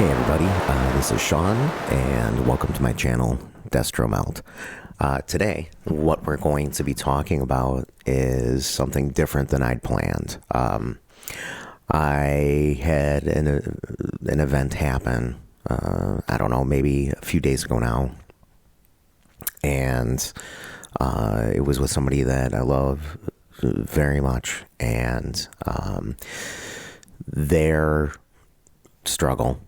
Hey everybody, this is Sean, and welcome to my channel, Destromelt. Today, what we're going to be talking about is something different than I'd planned. I had an event happen, I don't know, maybe a few days ago now, and it was with somebody that I love very much, and their struggle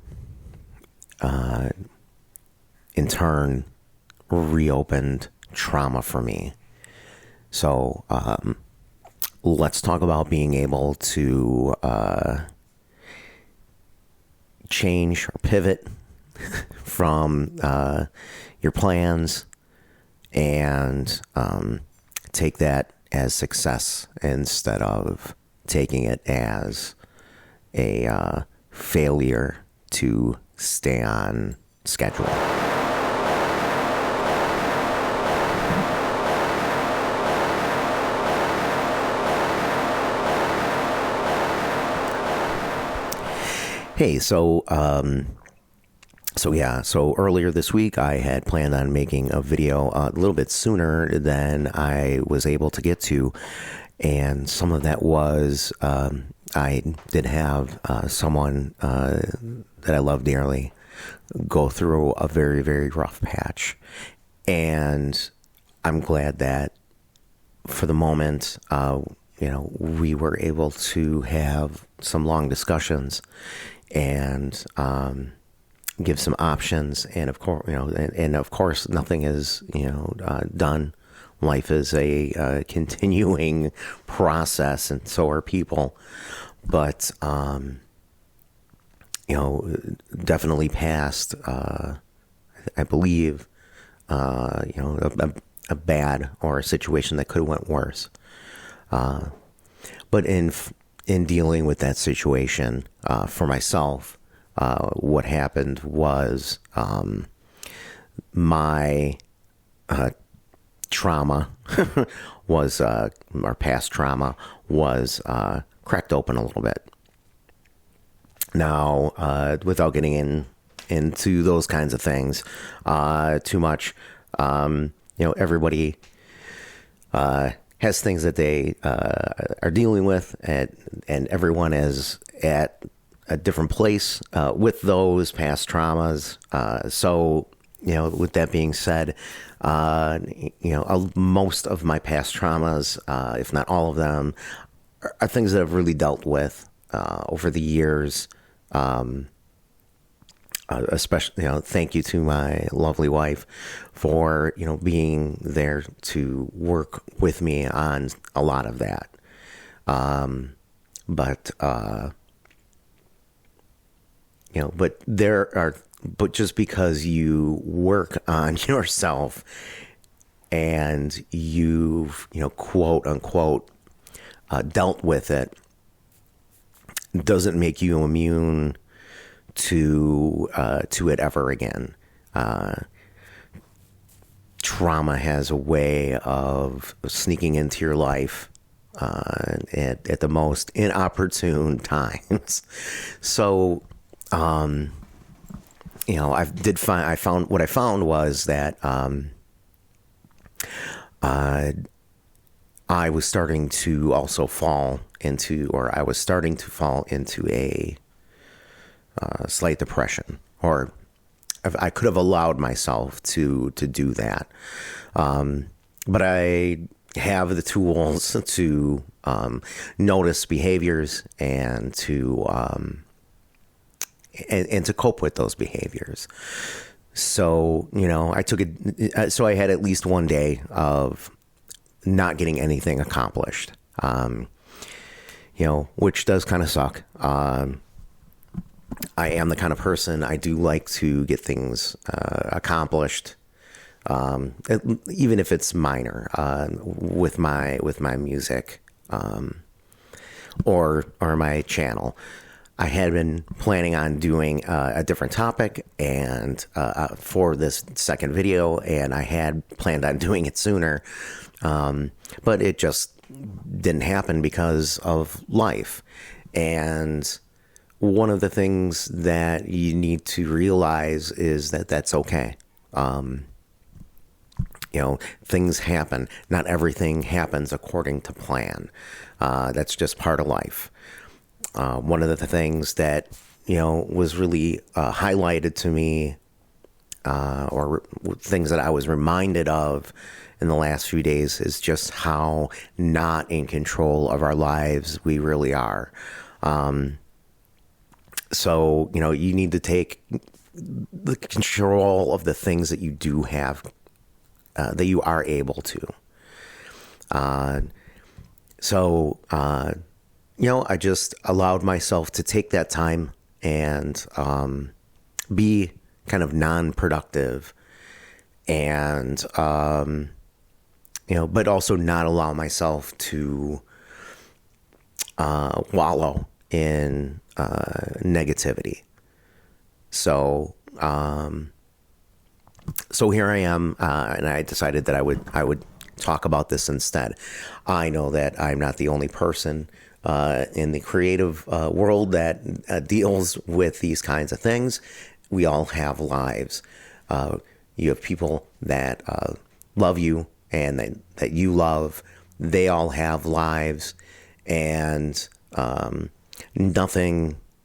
in turn reopened trauma for me. So let's talk about being able to change or pivot from your plans and take that as success instead of taking it as a failure to stay on schedule. Hey, so earlier this week I had planned on making a video a little bit sooner than I was able to get to, and some of that was I did have someone that I love dearly go through a very, very rough patch. And I'm glad that for the moment, we were able to have some long discussions and give some options. And of course, and of course, nothing is, done. Life is a continuing process, and so are people. But, definitely past, I believe, a bad or a situation that could have went worse. But in dealing with that situation, for myself, what happened was my trauma was, our past trauma was cracked open a little bit. Now, without getting into those kinds of things too much, everybody has things that they are dealing with, and everyone is at a different place with those past traumas. So, with that being said, most of my past traumas, if not all of them, are things that I've really dealt with over the years. Especially, thank you to my lovely wife for, being there to work with me on a lot of that. But just because you work on yourself and you've, quote unquote, dealt with it, doesn't make you immune to it ever again. Trauma has a way of sneaking into your life at the most inopportune times. So, I found what I found was that I was starting to also fall into a slight depression, or I could have allowed myself to do that. But I have the tools to notice behaviors and to cope with those behaviors. So, so I had at least one day of not getting anything accomplished, which does kind of suck. I am the kind of person, I do like to get things accomplished, even if it's minor, with my music, or my channel. I had been planning on doing a different topic and for this second video, and I had planned on doing it sooner, but it just didn't happen because of life. And one of the things that you need to realize is that that's okay. Things happen. Not everything happens according to plan. That's just part of life. One of the things that, was really highlighted to me, or things that I was reminded of in the last few days, is just how not in control of our lives we really are. So, you need to take the control of the things that you do have, that you are able to. I just allowed myself to take that time and be kind of non-productive, and, but also not allow myself to wallow in negativity. So here I am, and I decided that I would talk about this instead. I know that I'm not the only person in the creative world that deals with these kinds of things. We all have lives. You have people that love you and that you love. They all have lives, and no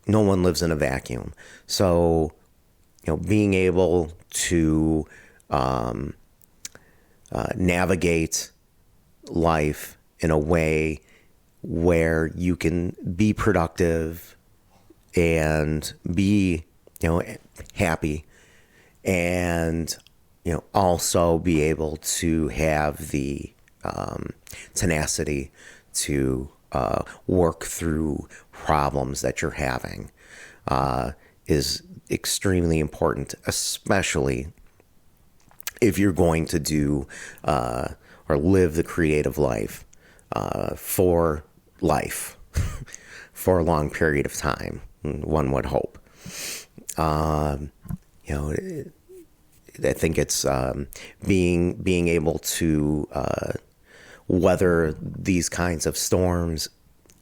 one lives in a vacuum. So, being able to navigate life in a way where you can be productive and be, happy, and, also be able to have the tenacity to work through problems that you're having, is extremely important, especially if you're going to do or live the creative life for life for a long period of time, one would hope. I think it's being able to weather these kinds of storms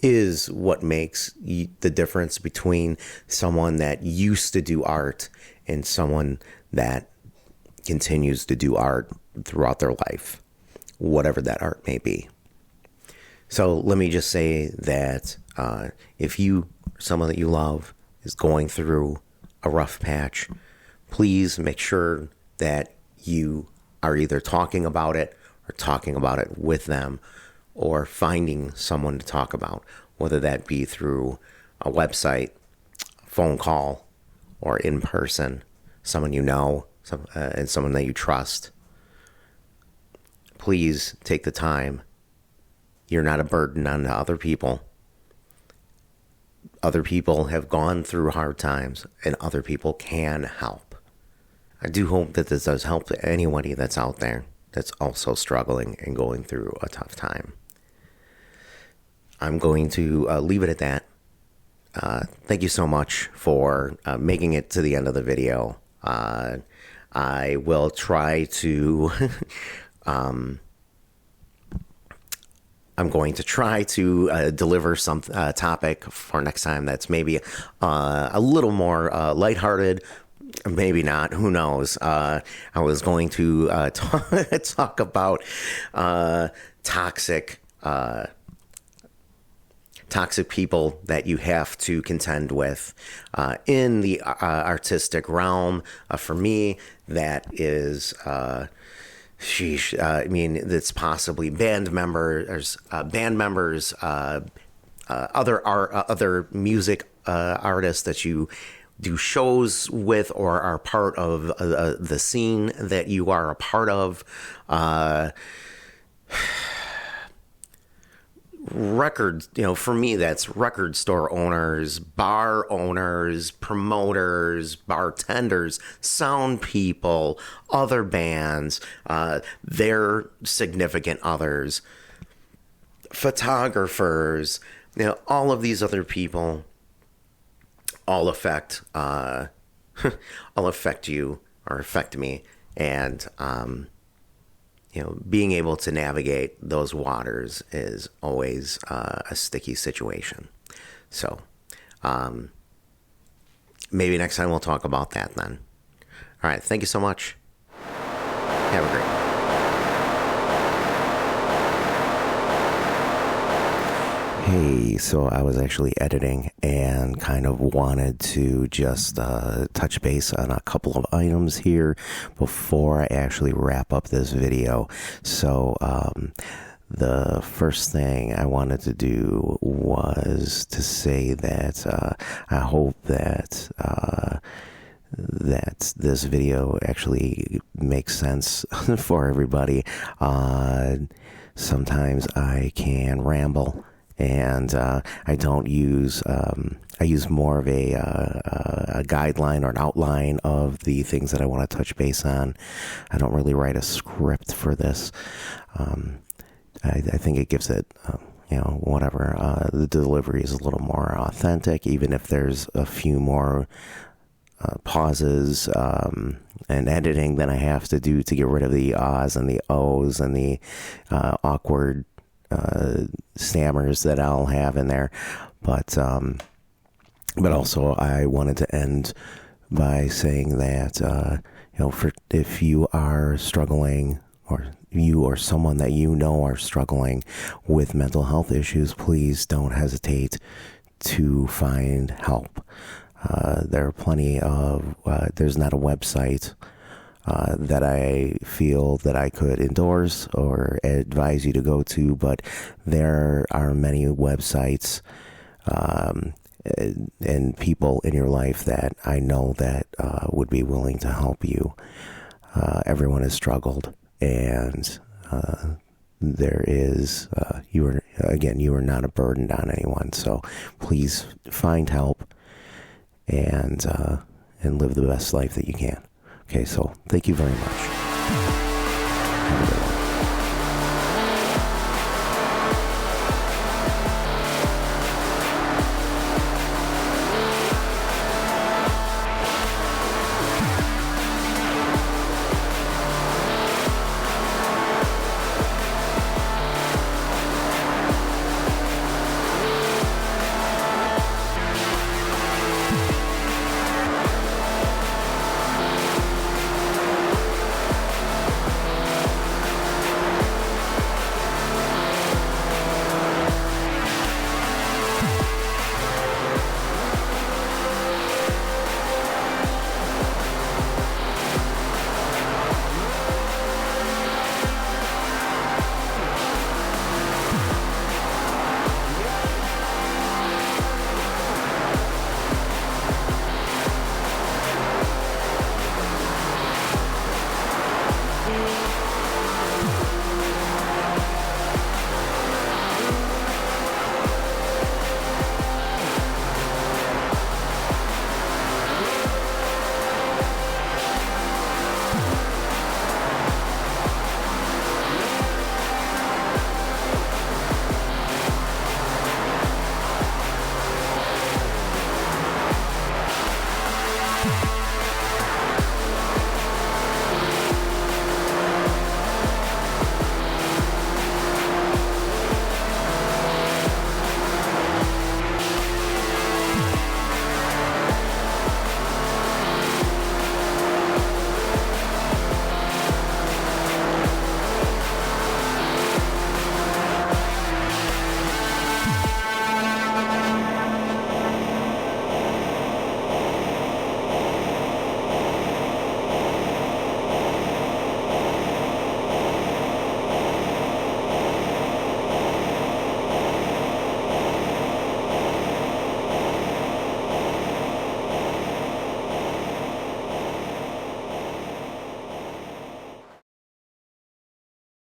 is what makes the difference between someone that used to do art and someone that continues to do art throughout their life, whatever that art may be. So let me just say that if someone that you love is going through a rough patch, please make sure that you are either talking about it or talking about it with them, or finding someone to talk about, whether that be through a website, phone call, or in person, someone you know, and someone that you trust. Please take the time. You're not a burden on other people. Other people have gone through hard times, and other people can help. I do hope that this does help anybody that's out there that's also struggling and going through a tough time. I'm going to leave it at that. Thank you so much for making it to the end of the video. I will try to I'm going to try to deliver some topic for next time that's maybe a little more lighthearted. Maybe not. Who knows? I was going to talk about toxic people that you have to contend with in the artistic realm. For me, that is... it's possibly band members, other music artists that you do shows with or are part of the scene that you are a part of. Records, for me, that's record store owners, bar owners, promoters, bartenders, sound people, other bands, their significant others, photographers, all of these other people all affect you or affect me. And, being able to navigate those waters is always a sticky situation. So, maybe next time we'll talk about that then. All right. Thank you so much. Have a great one. Hey, so I was actually editing and kind of wanted to just touch base on a couple of items here before I actually wrap up this video. So the first thing I wanted to do was to say that I hope that this video actually makes sense for everybody. Sometimes I can ramble. And I don't use, I use more of a guideline or an outline of the things that I want to touch base on. I don't really write a script for this. I think it gives it, whatever. The delivery is a little more authentic, even if there's a few more pauses and editing than I have to do to get rid of the ahs and the ohs and the awkward stammers that I'll have in there, but also I wanted to end by saying that if you are struggling, or you or someone that you know are struggling with mental health issues, please don't hesitate to find help. There are plenty of there's not a website that I feel that I could endorse or advise you to go to, but there are many websites and people in your life that I know that would be willing to help you. Everyone has struggled, and there is you are not a burden on anyone. So please find help and live the best life that you can. Okay, so thank you very much. Have a good one.